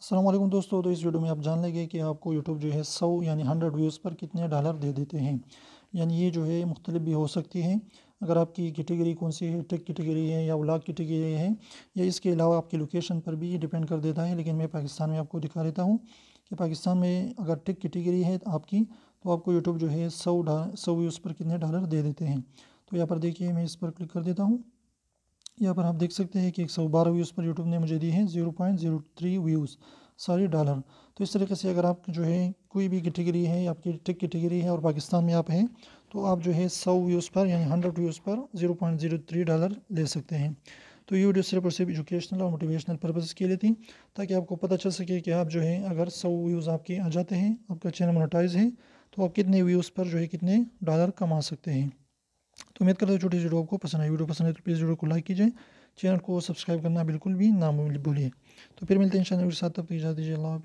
السلام علیکم دوستو، تو اس ویڈیو میں آپ جان لیں گے کہ آپ کو یوٹیوب جو ہے 100 یعنی 100 ویوز پر کتنے ڈالر دے دیتے ہیں۔ یعنی یہ جو ہے مختلف بھی ہو سکتی ہے، اگر آپ کی کیٹیگری کون سی ہے، ٹیک کیٹیگری ہے یا ولاگ کیٹیگری ہے، یا اس کے علاوہ آپ کی لوکیشن پر بھی ڈیپینڈ کر دیتا ہے۔ لیکن میں پاکستان میں آپ کو دکھا دیتا ہوں کہ پاکستان میں اگر ٹیک کیٹیگری ہے آپ کی، تو آپ کو یوٹیوب جو ہے 100 ویوز پر کتنے ڈالر دے دیتے ہیں۔ تو یہاں پر دیکھیے، میں اس پر کلک کر دیتا ہوں۔ یہاں پر آپ دیکھ سکتے ہیں کہ 112 ویوز پر یوٹیوب نے مجھے دی ہے 0.03 ویوز، ساری ڈالر۔ تو اس طریقے سے اگر آپ جو ہے کوئی بھی کیٹیگری ہے، آپ کی ٹیک کیٹیگری ہے اور پاکستان میں آپ ہیں، تو آپ جو ہے 100 ویوز پر یعنی 100 ویوز پر 0.03 ڈالر لے سکتے ہیں۔ تو یہ ویڈیو صرف اور صرف ایجوکیشنل اور موٹیویشنل پرپز کے لیے تھی، تاکہ آپ کو پتہ چل سکے کہ آپ جو ہے اگر 100 ویوز آپ کے آ جاتے ہیں، آپ کا چینل مونیٹائز ہے، تو آپ کتنے ویوز پر جو ہے کتنے ڈالر کما سکتے ہیں۔ تو امید کرتا ہوں چھوٹی سی ویڈیو آپ کو پسند آئی۔ ویڈیو پسند ہے تو پلیز ویڈیو کو لائک کیجیے، چینل کو سبسکرائب کرنا بالکل بھی نہ بھولیے۔ تو پھر ملتے ہیں انشاءاللہ کے ساتھ، تب تک اجازت دیجیے، اللہ حافظ۔